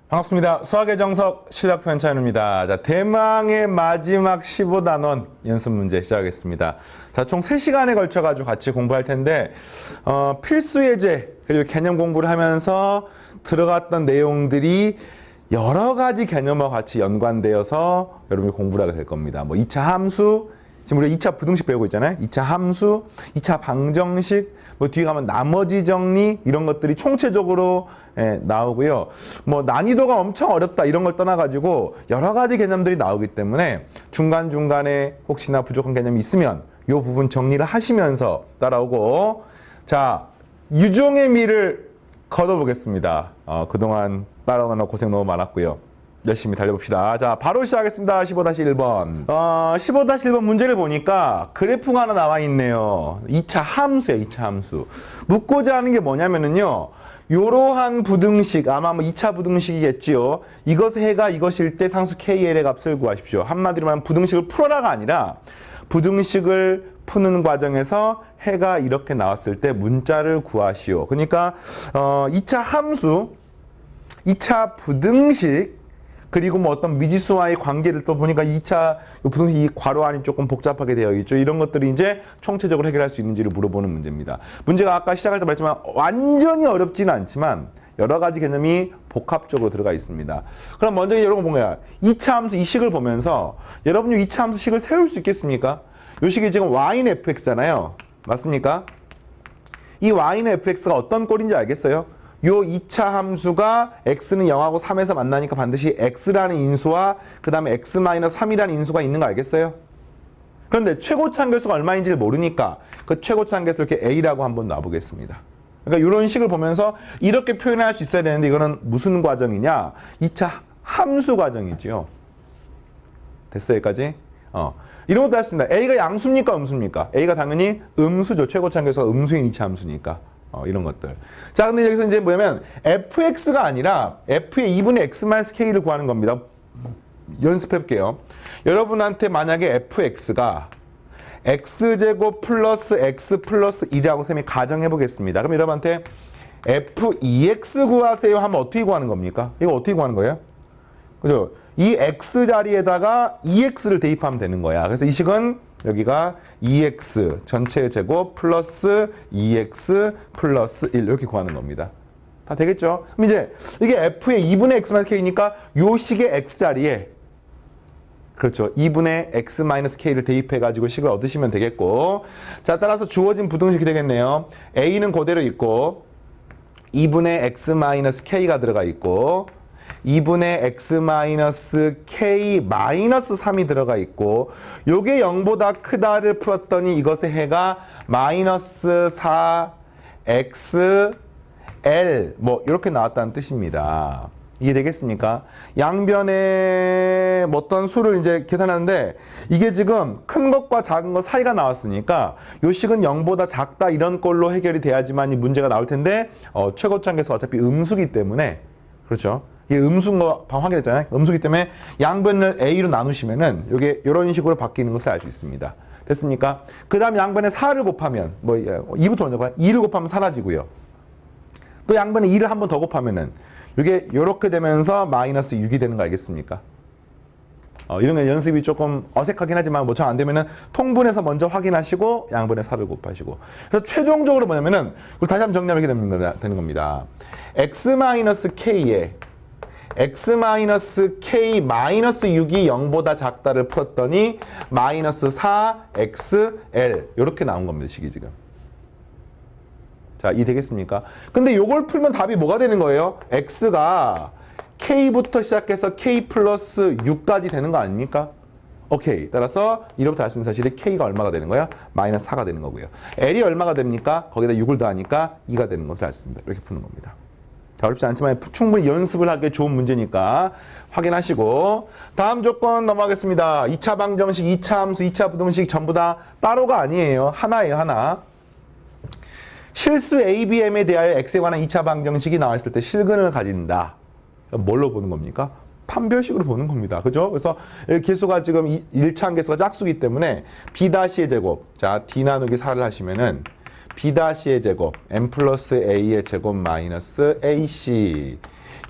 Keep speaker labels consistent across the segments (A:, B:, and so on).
A: 반갑습니다. 수학의 정석 실력 편찬입니다. 자, 대망의 마지막 15단원 연습 문제 시작하겠습니다. 자, 총 3시간에 걸쳐 가지고 같이 공부할 텐데 필수 예제 그리고 개념 공부를 하면서 들어갔던 내용들이 여러 가지 개념과 같이 연관되어서 여러분이 공부를 하게 될 겁니다. 뭐 2차 함수, 지금 우리가 2차 부등식 배우고 있잖아요. 2차 함수, 2차 방정식, 뭐 뒤에 가면 나머지 정리 이런 것들이 총체적으로 나오고요. 뭐 난이도가 엄청 어렵다 이런 걸 떠나가지고 여러 가지 개념들이 나오기 때문에 중간중간에 혹시나 부족한 개념이 있으면 이 부분 정리를 하시면서 따라오고, 자, 유종의 미를 거둬보겠습니다. 그동안 따라오느라 고생 너무 많았고요. 열심히 달려봅시다. 자, 바로 시작하겠습니다. 15-1번. 15-1번 문제를 보니까 그래프가 하나 나와 있네요. 2차 함수예요, 2차 함수. 묻고자 하는 게 뭐냐면은요, 요러한 부등식, 아마 뭐 2차 부등식이겠지요. 이것의 해가 이것일 때 상수 KL의 값을 구하십시오. 한마디로 말하면 부등식을 풀어라가 아니라 부등식을 푸는 과정에서 해가 이렇게 나왔을 때 문자를 구하시오. 그러니까 2차 함수, 2차 부등식, 그리고 뭐 어떤 미지수와의 관계를 또 보니까 2차 부등식 이 괄호 안이 조금 복잡하게 되어 있죠. 이런 것들이 이제 총체적으로 해결할 수 있는지를 물어보는 문제입니다. 문제가 아까 시작할 때 말했지만 완전히 어렵지는 않지만 여러 가지 개념이 복합적으로 들어가 있습니다. 그럼 먼저 이런 거 본 거야. 2차 함수 이 식을 보면서 여러분이 2차 함수 식을 세울 수 있겠습니까? 이 식이 지금 y는 fx잖아요. 맞습니까? 이 y는 fx가 어떤 꼴인지 알겠어요? 요 2차 함수가 x는 0하고 3에서 만나니까 반드시 x라는 인수와 그 다음에 x-3이라는 인수가 있는 거 알겠어요? 그런데 최고차 함계수가 얼마인지를 모르니까 그 최고차 함계수 이렇게 a라고 한번 놔보겠습니다. 그러니까 이런 식을 보면서 이렇게 표현할 수 있어야 되는데 이거는 무슨 과정이냐? 2차 함수 과정이지요. 됐어요, 여기까지? 이런 것도 할 수 있습니다. a가 양수입니까, 음수입니까? a가 당연히 음수죠. 최고차 함계수가 음수인 2차 함수니까. 이런 것들. 자, 근데 여기서 이제 뭐냐면 fx가 아니라 f의 2분의 x-k를 구하는 겁니다. 연습해 볼게요. 여러분한테 만약에 fx가 x제곱 플러스 x 플러스 1이라고 쌤이 가정해 보겠습니다. 그럼 여러분한테 f2x 구하세요 하면 어떻게 구하는 겁니까? 이거 어떻게 구하는 거예요? 그죠? 이 x 자리에다가 2x를 대입하면 되는 거야. 그래서 이 식은 여기가 2x 전체의 제곱 플러스 2x 플러스 1 이렇게 구하는 겁니다. 다 되겠죠? 그럼 이제 이게 f의 2분의 x-k니까 요 식의 x 자리에 그렇죠. 2분의 x-k를 대입해가지고 식을 얻으시면 되겠고, 자, 따라서 주어진 부등식이 되겠네요. a는 그대로 있고 2분의 x-k가 들어가 있고 2분의 x-k-3이 들어가 있고 요게 0보다 크다를 풀었더니 이것의 해가 마이너스 4xl 뭐 이렇게 나왔다는 뜻입니다. 이해되겠습니까? 양변에 어떤 수를 이제 계산하는데 이게 지금 큰 것과 작은 것 사이가 나왔으니까 요 식은 0보다 작다 이런 꼴로 해결이 돼야지만 이 문제가 나올 텐데 최고차 함계수 어차피 음수기 때문에 그렇죠. 이게 음수인 거 방금 확인했잖아요. 음수기 때문에 양변을 a로 나누시면은 이게 이런 식으로 바뀌는 것을 알 수 있습니다. 됐습니까? 그 다음 양변에 4를 곱하면 뭐 2부터 먼저 가요. 2를 곱하면 사라지고요. 또 양변에 2를 한 번 더 곱하면은 이게 이렇게 되면서 마이너스 6이 되는 거 알겠습니까? 이런 거 연습이 조금 어색하긴 하지만 뭐 잘 안 되면은 통분해서 먼저 확인하시고 양변에 4를 곱하시고. 그래서 최종적으로 뭐냐면은 그걸 다시 한번 정리하게 되는 겁니다. x-k에 x-k-6이 0보다 작다를 풀었더니 마이너스 4xl 이렇게 나온 겁니다. 식이 지금. 자, 이해되겠습니까? 근데 요걸 풀면 답이 뭐가 되는 거예요? x가 k부터 시작해서 k 플러스 6까지 되는 거 아닙니까? 오케이. 따라서 이로부터 알 수 있는 사실이 k가 얼마가 되는 거야? 마이너스 4가 되는 거고요. l이 얼마가 됩니까? 거기다 6을 더하니까 2가 되는 것을 알 수 있습니다. 이렇게 푸는 겁니다. 자, 어렵지 않지만 충분히 연습을 하기에 좋은 문제니까 확인하시고, 다음 조건 넘어가겠습니다. 2차 방정식, 2차 함수, 2차 부등식 전부 다 따로가 아니에요. 하나예요, 하나. 실수 ABM에 대하여 X에 관한 2차 방정식이 나왔을 때 실근을 가진다. 뭘로 보는 겁니까? 판별식으로 보는 겁니다. 그죠? 그래서 개수가 지금 1차 함계수가 짝수기 때문에 B-의 제곱, 자, D 나누기 4를 하시면은 B-의 제곱, M 플러스 A의 제곱 마이너스 AC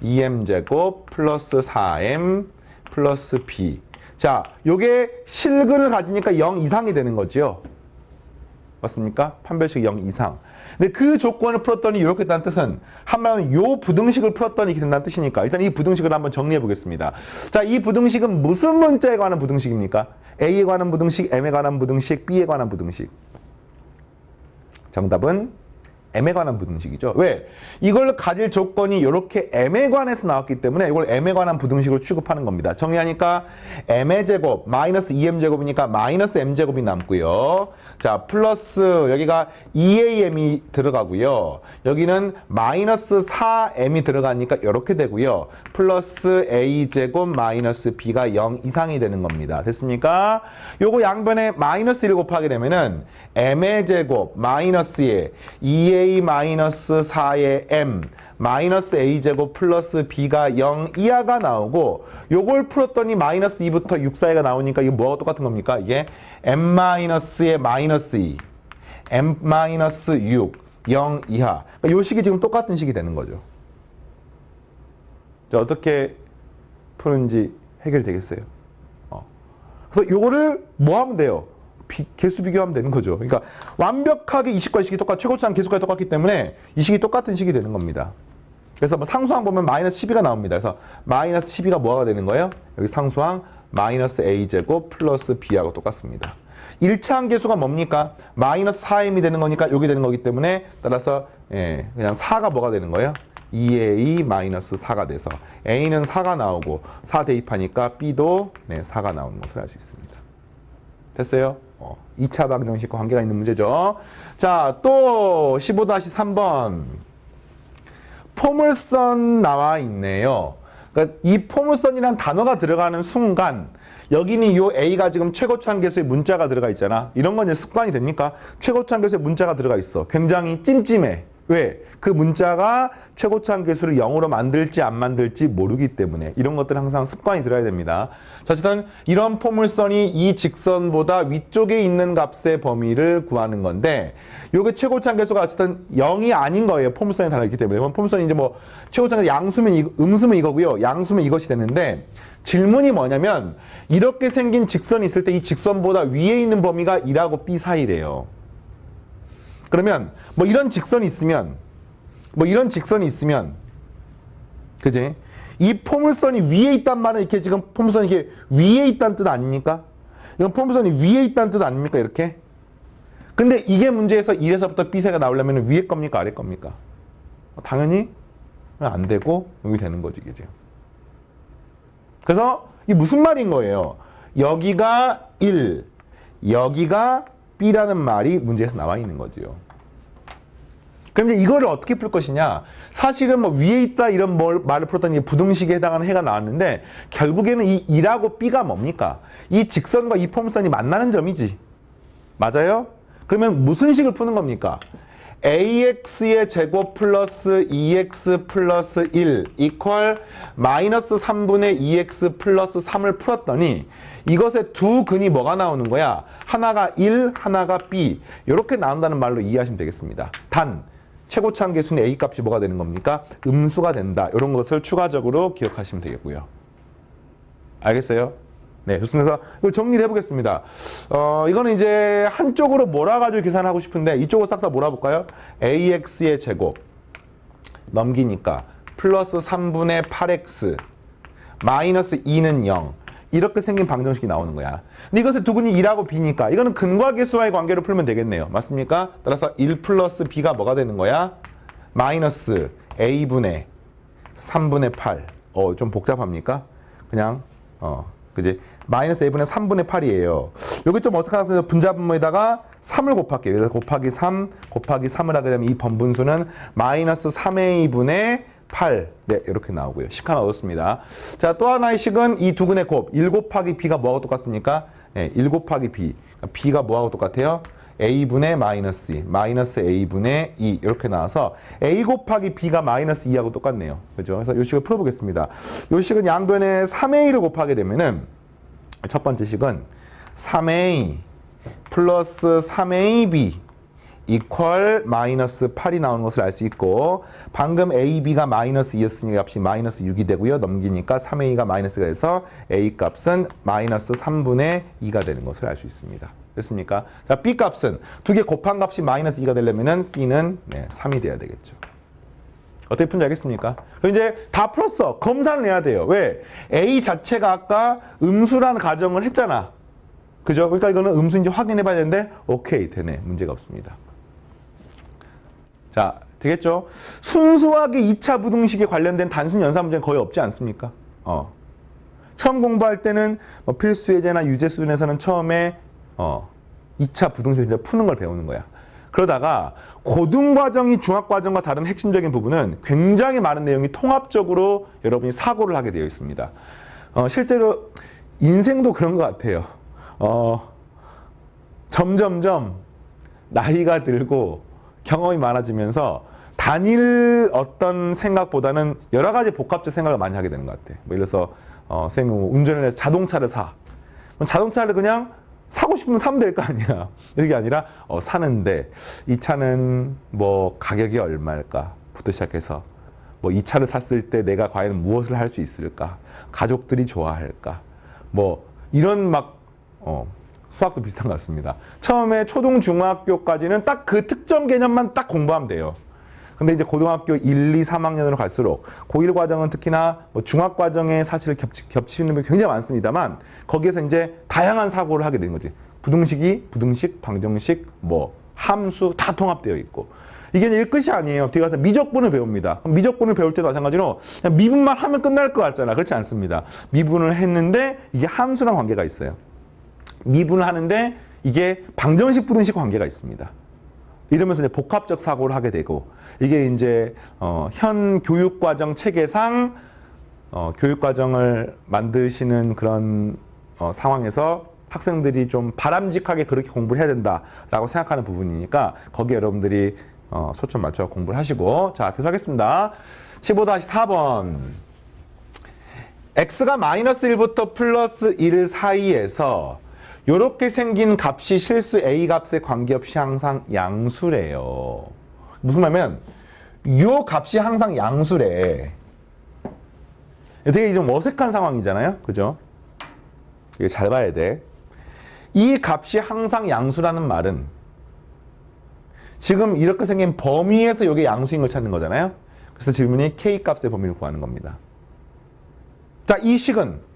A: 2m제곱 플러스 4m 플러스 b. 자, 요게 실근을 가지니까 0 이상이 되는 거죠. 맞습니까? 판별식 0 이상. 근데 그 조건을 풀었더니 이렇게 된다는 뜻은 한마디로 요 부등식을 풀었더니 이렇게 된다는 뜻이니까 일단 이 부등식을 한번 정리해 보겠습니다. 자, 이 부등식은 무슨 문자에 관한 부등식입니까? A에 관한 부등식, M에 관한 부등식, B에 관한 부등식. 정답은 M에 관한 부등식이죠. 왜? 이걸 가질 조건이 이렇게 M에 관해서 나왔기 때문에 이걸 M에 관한 부등식으로 취급하는 겁니다. 정리하니까 M의 제곱 마이너스 2M제곱이니까 마이너스 M제곱이 남고요. 자, 플러스 여기가 2AM이 들어가고요. 여기는 마이너스 4M이 들어가니까 이렇게 되고요. 플러스 A제곱 마이너스 B가 0 이상이 되는 겁니다. 됐습니까? 요거 양변에 마이너스 1 곱하게 되면은 M의 제곱 마이너스에 2A 마이너스 4의 M 마이너스 A제곱 플러스 B가 0 이하가 나오고 요걸 풀었더니 마이너스 2부터 6 사이가 나오니까 이게 뭐가 똑같은 겁니까? 이게 M 마이너스의 마이너스 2 M 마이너스 6 0 이하. 그러니까 요 식이 지금 똑같은 식이 되는 거죠. 자, 어떻게 푸는지 해결되겠어요? 그래서 요거를 뭐 하면 돼요? 개수 비교하면 되는 거죠. 그러니까 완벽하게 이 식과 이 식이 최고치랑 개수까지 똑같기 때문에 이 식이 똑같은 식이 되는 겁니다. 그래서 뭐 상수항 보면 마이너스 12가 나옵니다. 그래서 마이너스 12가 뭐가 되는 거예요? 여기 상수항 마이너스 A제곱 플러스 B하고 똑같습니다. 1차항 개수가 뭡니까? 마이너스 4M이 되는 거니까 여기 되는 거기 때문에 따라서 그냥 4가 뭐가 되는 거예요? 2A 마이너스 4가 돼서 A는 4가 나오고 4 대입하니까 B도 4가 나오는 것을 알 수 있습니다. 됐어요? 2차 방정식과 관계가 있는 문제죠. 자, 또 15-3번. 포물선 나와 있네요. 그러니까 이 포물선이라는 단어가 들어가는 순간 여기는 요 A가 지금 최고차항 계수의 문자가 들어가 있잖아. 이런 건 이제 습관이 됩니까? 최고차항 계수의 문자가 들어가 있어. 굉장히 찜찜해. 왜? 그 문자가 최고차항 계수를 0으로 만들지 안 만들지 모르기 때문에 이런 것들은 항상 습관이 들어야 됩니다. 자, 어쨌든 이런 포물선이 이 직선보다 위쪽에 있는 값의 범위를 구하는 건데 요게 최고차항 계수가 어쨌든 0이 아닌 거예요. 포물선이 달라있기 때문에. 그럼 포물선이 이제 뭐 최고차항 양수면 음수면 이거고요. 양수면 이것이 되는데 질문이 뭐냐면 이렇게 생긴 직선이 있을 때 이 직선보다 위에 있는 범위가 1하고 B 사이래요. 그러면 뭐 이런 직선이 있으면 그지? 이 포물선이 위에 있단 말은 이렇게 지금 포물선이 이렇게 위에 있다는 뜻 아닙니까? 이건 포물선이 위에 있다는 뜻 아닙니까? 이렇게. 근데 이게 문제에서 1에서부터 B사가 나오려면 위에 겁니까? 아래 겁니까? 당연히 안 되고 여기 되는 거지, 이게 지금. 그래서 이게 무슨 말인 거예요? 여기가 1, 여기가 B라는 말이 문제에서 나와 있는 거죠. 그럼 이제 이거를 어떻게 풀 것이냐? 사실은 뭐 위에 있다 이런 말을 풀었더니 부등식에 해당하는 해가 나왔는데 결국에는 이 2하고 B가 뭡니까? 이 직선과 이 포물선이 만나는 점이지. 맞아요? 그러면 무슨 식을 푸는 겁니까? AX의 제곱 플러스 2X 플러스 1 이퀄 마이너스 3분의 2X 플러스 3을 풀었더니 이것의 두 근이 뭐가 나오는 거야? 하나가 1, 하나가 B. 이렇게 나온다는 말로 이해하시면 되겠습니다. 단, 최고차항 계수는 A 값이 뭐가 되는 겁니까? 음수가 된다. 이런 것을 추가적으로 기억하시면 되겠고요. 알겠어요? 네, 좋습니다. 그래서 이거 정리를 해보겠습니다. 이거는 이제 한쪽으로 몰아가지고 계산하고 싶은데 이쪽으로 싹 다 몰아볼까요? AX의 제곱 넘기니까 플러스 3분의 8X 마이너스 2는 0 이렇게 생긴 방정식이 나오는 거야. 근데 이것의 두 근이 1하고 B니까 이거는 근과 계수와의 관계로 풀면 되겠네요. 맞습니까? 따라서 1 플러스 B가 뭐가 되는 거야? 마이너스 A분의 3분의 8. 좀 복잡합니까? 그냥 그지? 마이너스 A분의 3분의 8이에요. 여기 좀 어떻게 하세요? 분자분모에다가 3을 곱할게요. 그래서 곱하기 3, 곱하기 3을 하게 되면 이 번분수는 마이너스 3A분의 8. 네, 이렇게 나오고요. 식 하나 얻었습니다. 자, 또 하나의 식은 이 두 근의 곱. 1 곱하기 B가 뭐하고 똑같습니까? 네, 1 곱하기 B. B가 뭐하고 똑같아요? A분의 마이너스 2, 마이너스 A분의 2 이렇게 나와서 A 곱하기 B가 마이너스 2하고 똑같네요. 그죠? 그래서 이 식을 풀어보겠습니다. 이 식은 양변에 3A를 곱하게 되면은 첫 번째 식은 3A 플러스 3AB 이퀄 마이너스 8이 나오는 것을 알 수 있고 방금 a, b가 마이너스 2였으니까 값이 마이너스 6이 되고요. 넘기니까 3a가 마이너스가 돼서 a 값은 마이너스 3분의 2가 되는 것을 알 수 있습니다. 됐습니까? 자, b 값은 두 개 곱한 값이 마이너스 2가 되려면은 b는 3이 돼야 되겠죠. 어떻게 푼지 알겠습니까? 그럼 이제 다 풀었어. 검사를 해야 돼요. 왜? a 자체가 아까 음수라는 가정을 했잖아. 그죠? 그러니까 이거는 음수인지 확인해 봐야 되는데 오케이 되네. 문제가 없습니다. 자, 되겠죠? 순수하게 2차 부등식에 관련된 단순 연산 문제는 거의 없지 않습니까? 처음 공부할 때는 뭐 필수 예제나 유제 수준에서는 처음에 2차 부등식을 이제 푸는 걸 배우는 거야. 그러다가 고등과정이 중학과정과 다른 핵심적인 부분은 굉장히 많은 내용이 통합적으로 여러분이 사고를 하게 되어 있습니다. 실제로 인생도 그런 것 같아요. 점점점 나이가 들고 경험이 많아지면서 단일 어떤 생각보다는 여러 가지 복합적 생각을 많이 하게 되는 것 같아요. 뭐 예를 들어서 선생님이 운전을 해서 자동차를 사. 자동차를 그냥 사고 싶으면 사면 될 거 아니야. 이게 아니라 사는데 이 차는 뭐 가격이 얼마일까?부터 시작해서 뭐 이 차를 샀을 때 내가 과연 무엇을 할 수 있을까? 가족들이 좋아할까? 뭐 이런 막 수학도 비슷한 것 같습니다. 처음에 초등, 중학교까지는 딱 그 특정 개념만 딱 공부하면 돼요. 근데 이제 고등학교 1, 2, 3학년으로 갈수록 고1 과정은 특히나 뭐 중학 과정에 사실 겹치는 게 굉장히 많습니다만 거기에서 이제 다양한 사고를 하게 되는 거지. 부등식, 방정식, 뭐 함수 다 통합되어 있고. 이게 이제 끝이 아니에요. 뒤에 가서 미적분을 배웁니다. 그럼 미적분을 배울 때도 마찬가지로 그냥 미분만 하면 끝날 것 같잖아. 그렇지 않습니다. 미분을 했는데 이게 함수랑 관계가 있어요. 미분을 하는데 이게 방정식, 부등식 관계가 있습니다. 이러면서 이제 복합적 사고를 하게 되고 이게 이제 현 교육과정 체계상 교육과정을 만드시는 그런 상황에서 학생들이 좀 바람직하게 그렇게 공부를 해야 된다라고 생각하는 부분이니까 거기에 여러분들이 초점 맞춰 공부를 하시고 자, 계속하겠습니다. 15-4번 x가 마이너스 1부터 플러스 1 사이에서 이렇게 생긴 값이 실수 a 값에 관계없이 항상 양수래요. 무슨 말이냐면 이 값이 항상 양수래. 되게 좀 어색한 상황이잖아요. 그죠? 이거 잘 봐야 돼. 이 값이 항상 양수라는 말은 지금 이렇게 생긴 범위에서 이게 양수인 걸 찾는 거잖아요. 그래서 질문이 k 값의 범위를 구하는 겁니다. 자, 이 식은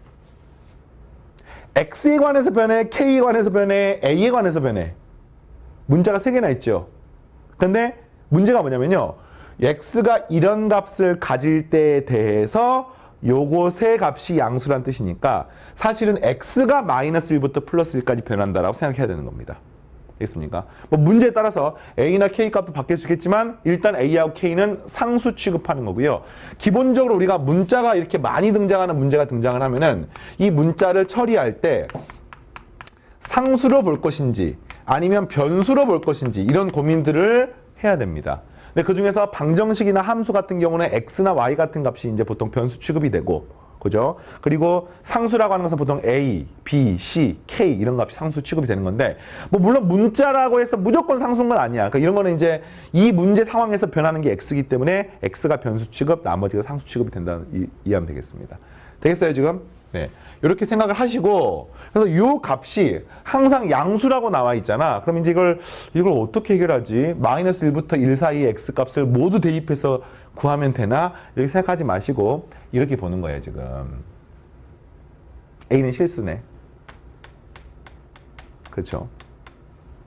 A: x에 관해서 변해, k에 관해서 변해, a에 관해서 변해. 문자가 3개나 있죠. 근데 문제가 뭐냐면요. x가 이런 값을 가질 때에 대해서 요거 세 값이 양수란 뜻이니까 사실은 x가 마이너스 1부터 플러스 1까지 변한다라고 생각해야 되는 겁니다. 되겠습니까? 뭐 문제에 따라서 a나 k 값도 바뀔 수 있겠지만 일단 a하고 k는 상수 취급하는 거고요. 기본적으로 우리가 문자가 이렇게 많이 등장하는 문제가 등장을 하면은 이 문자를 처리할 때 상수로 볼 것인지 아니면 변수로 볼 것인지 이런 고민들을 해야 됩니다. 근데 그 중에서 방정식이나 함수 같은 경우는 x나 y 같은 값이 이제 보통 변수 취급이 되고 그죠? 그리고 상수라고 하는 것은 보통 A, B, C, K 이런 값이 상수 취급이 되는 건데 뭐 물론 문자라고 해서 무조건 상수인 건 아니야. 그러니까 이런 거는 이제 이 문제 상황에서 변하는 게 X이기 때문에 X가 변수 취급, 나머지가 상수 취급이 된다는 이해하면 되겠습니다. 되겠어요 지금? 네. 이렇게 생각을 하시고 그래서 이 값이 항상 양수라고 나와 있잖아. 그럼 이제 이걸 어떻게 해결하지? 마이너스 1부터 1 사이의 X 값을 모두 대입해서 구하면 되나? 이렇게 생각하지 마시고 이렇게 보는 거예요 지금. A는 실수네. 그렇죠?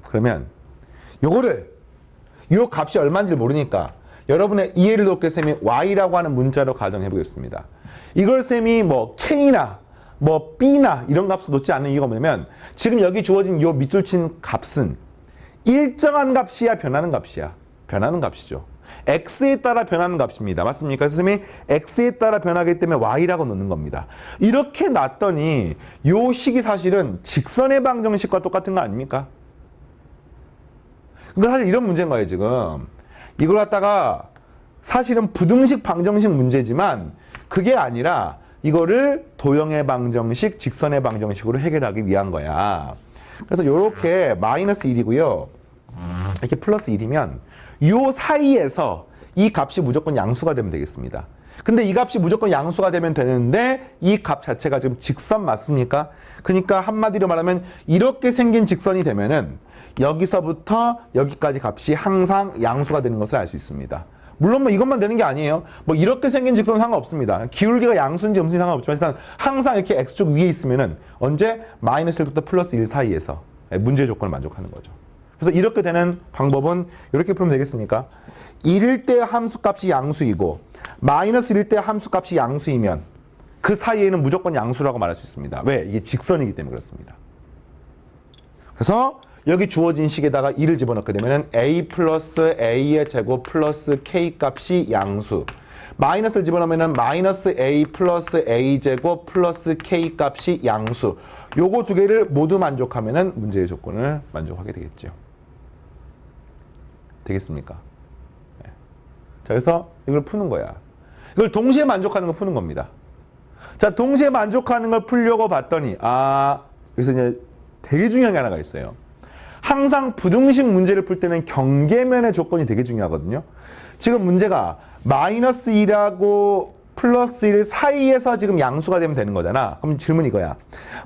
A: 그러면 요거를 요 값이 얼마인지 모르니까 여러분의 이해를 돕게 쌤이 Y라고 하는 문자로 가정해 보겠습니다. 이걸 쌤이 뭐 K나 뭐 B나 이런 값을 놓지 않는 이유가 뭐냐면 지금 여기 주어진 요 밑줄 친 값은 일정한 값이야 변하는 값이야. 변하는 값이죠. x에 따라 변하는 값입니다. 맞습니까? 그래서 쌤이 x에 따라 변하기 때문에 y라고 넣는 겁니다. 이렇게 놨더니 요 식이 사실은 직선의 방정식과 똑같은 거 아닙니까? 그러니까 사실 이런 문제인 거예요 지금. 이걸 갖다가 사실은 부등식 방정식 문제지만 그게 아니라 이거를 도형의 방정식, 직선의 방정식으로 해결하기 위한 거야. 그래서 요렇게 마이너스 1이고요. 이렇게 플러스 1이면 요 사이에서 이 값이 무조건 양수가 되면 되겠습니다. 근데 이 값이 무조건 양수가 되면 되는데 이 값 자체가 지금 직선 맞습니까? 그러니까 한마디로 말하면 이렇게 생긴 직선이 되면은 여기서부터 여기까지 값이 항상 양수가 되는 것을 알 수 있습니다. 물론 뭐 이것만 되는 게 아니에요. 뭐 이렇게 생긴 직선은 상관없습니다. 기울기가 양수인지 음수인지 상관없지만 일단 항상 이렇게 x축 위에 있으면은 언제 마이너스 1부터 플러스 1 사이에서 문제의 조건을 만족하는 거죠. 그래서 이렇게 되는 방법은 이렇게 풀면 되겠습니까? 1일 때 함수값이 양수이고 마이너스 1일 때 함수값이 양수이면 그 사이에는 무조건 양수라고 말할 수 있습니다. 왜? 이게 직선이기 때문에 그렇습니다. 그래서 여기 주어진 식에다가 2를 집어넣게 되면 a 플러스 a의 제곱 플러스 k 값이 양수. 마이너스를 집어넣으면 마이너스 a 플러스 a 제곱 플러스 k 값이 양수. 요거 두 개를 모두 만족하면 문제의 조건을 만족하게 되겠죠. 되겠습니까? 네. 자, 그래서 이걸 푸는 거야. 이걸 동시에 만족하는 거 푸는 겁니다. 자, 동시에 만족하는 걸 풀려고 봤더니 여기서 이제 되게 중요한 게 하나가 있어요. 항상 부등식 문제를 풀 때는 경계면의 조건이 되게 중요하거든요. 지금 문제가 마이너스 2하고 플러스 1 사이에서 지금 양수가 되면 되는 거잖아. 그럼 질문이 이거야.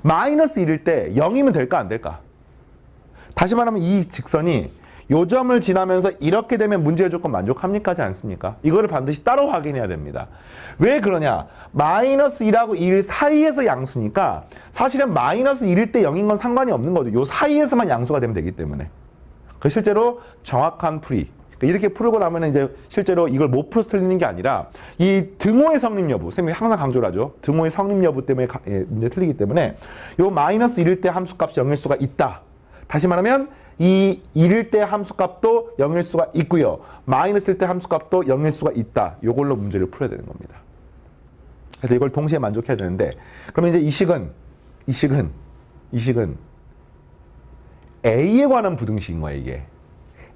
A: 마이너스 1일 때 0이면 될까 안 될까? 다시 말하면 이 직선이 요 점을 지나면서 이렇게 되면 문제의 조건 만족합니까? 하지 않습니까? 이거를 반드시 따로 확인해야 됩니다. 왜 그러냐? 마이너스 1하고 1 사이에서 양수니까 사실은 마이너스 1일 때 0인 건 상관이 없는 거죠. 요 사이에서만 양수가 되면 되기 때문에. 실제로 정확한 풀이. 이렇게 풀고 나면 이제 실제로 이걸 못 풀어서 틀리는 게 아니라 이 등호의 성립 여부, 선생님이 항상 강조를 하죠. 등호의 성립 여부 때문에 문제 틀리기 때문에 요 마이너스 1일 때 함수값이 0일 수가 있다. 다시 말하면 이 1일 때 함수값도 0일 수가 있고요. 마이너스일 때 함수값도 0일 수가 있다. 이걸로 문제를 풀어야 되는 겁니다. 그래서 이걸 동시에 만족해야 되는데 그러면 이제 이 식은 A에 관한 부등식인 거야, 이게.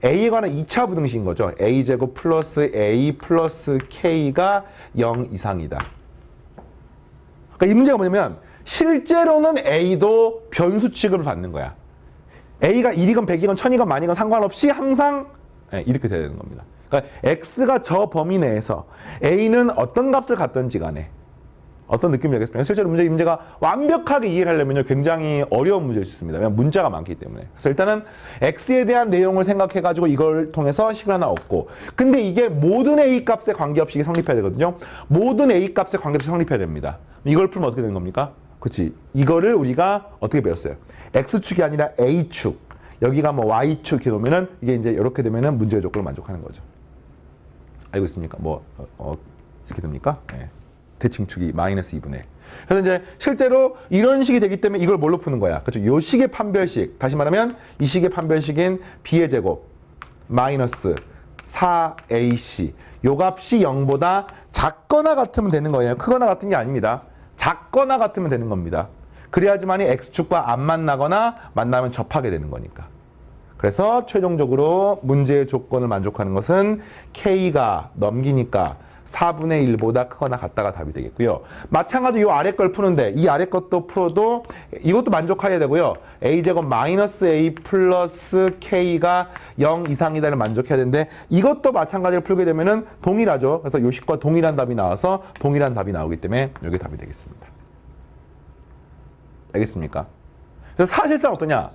A: A에 관한 2차 부등식인 거죠. A제곱 플러스 A 플러스 K가 0 이상이다. 그러니까 이 문제가 뭐냐면 실제로는 A도 변수 취급을 받는 거야. A가 1이건 100이건 1000이건 만이건 상관없이 항상 이렇게 돼야 되는 겁니다. 그러니까 X가 저 범위 내에서 A는 어떤 값을 갖든지 간에 어떤 느낌이 알겠습니까? 실제로 문제가 완벽하게 이해를 하려면 굉장히 어려운 문제일 수 있습니다. 왜냐하면 문자가 많기 때문에. 그래서 일단은 X에 대한 내용을 생각해가지고 이걸 통해서 식을 하나 얻고 근데 이게 모든 A 값에 관계없이 성립해야 되거든요. 모든 A 값에 관계없이 성립해야 됩니다. 이걸 풀면 어떻게 되는 겁니까? 그렇지. 이거를 우리가 어떻게 배웠어요? X축이 아니라 A축. 여기가 뭐 Y축 이렇게 놓으면은 이게 이제 이렇게 되면은 문제의 조건을 만족하는 거죠. 알고 있습니까? 이렇게 됩니까? 네. 대칭축이 마이너스 2분의 1. 그래서 이제 실제로 이런 식이 되기 때문에 이걸 뭘로 푸는 거야? 그렇죠. 요 식의 판별식. 다시 말하면 이 식의 판별식인 B의 제곱 마이너스 4AC. 요 값이 0보다 작거나 같으면 되는 거예요. 크거나 같은 게 아닙니다. 작거나 같으면 되는 겁니다. 그래야지만이 X축과 안 만나거나 만나면 접하게 되는 거니까. 그래서 최종적으로 문제의 조건을 만족하는 것은 K가 넘기니까 4분의 1보다 크거나 같다가 답이 되겠고요. 마찬가지로 이 아래 걸 푸는데 이 아래 것도 풀어도 이것도 만족해야 되고요. A제곱 마이너스 A 플러스 K가 0 이상이다를 만족해야 되는데 이것도 마찬가지로 풀게 되면은 동일하죠. 그래서 요 식과 동일한 답이 나와서 동일한 답이 나오기 때문에 여기 답이 되겠습니다. 알겠습니까? 그래서 사실상 어떠냐?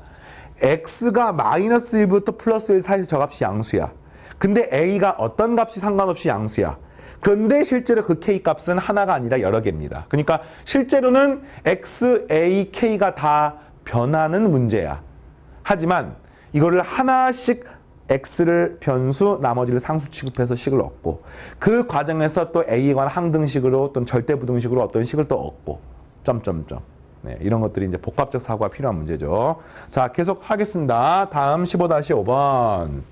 A: X가 마이너스 1부터 플러스 1 사이에서 저 값이 양수야. 근데 A가 어떤 값이 상관없이 양수야. 그런데 실제로 그 K 값은 하나가 아니라 여러 개입니다. 그러니까 실제로는 X, A, K가 다 변하는 문제야. 하지만 이거를 하나씩 X를 변수, 나머지를 상수 취급해서 식을 얻고 그 과정에서 또 A에 관한 항등식으로 또는 절대부등식으로 어떤 식을 또 얻고 점점점. 네, 이런 것들이 이제 복합적 사고가 필요한 문제죠. 자, 계속 하겠습니다. 다음 15-5번.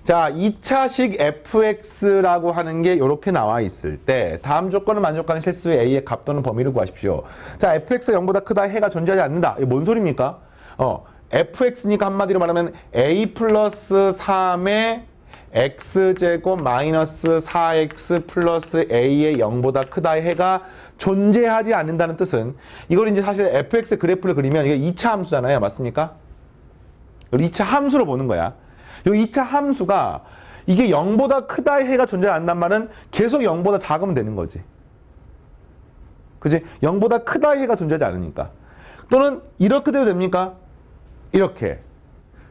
A: 자, 2차식 fx라고 하는 게 이렇게 나와 있을 때 다음 조건을 만족하는 실수의 a의 값 또는 범위를 구하십시오. 자, fx가 0보다 크다 해가 존재하지 않는다. 이게 뭔 소리입니까? fx니까 한마디로 말하면 a 플러스 3의 x제곱 마이너스 4x 플러스 a의 0보다 크다의 해가 존재하지 않는다는 뜻은 이걸 이제 사실 fx 그래프를 그리면 이게 2차 함수잖아요. 맞습니까? 여기 2차 함수로 보는 거야. 이 2차 함수가 이게 0보다 크다의 해가 존재한단 말은 계속 0보다 작으면 되는 거지. 그지? 0보다 크다의 해가 존재하지 않으니까. 또는 이렇게 돼도 됩니까? 이렇게.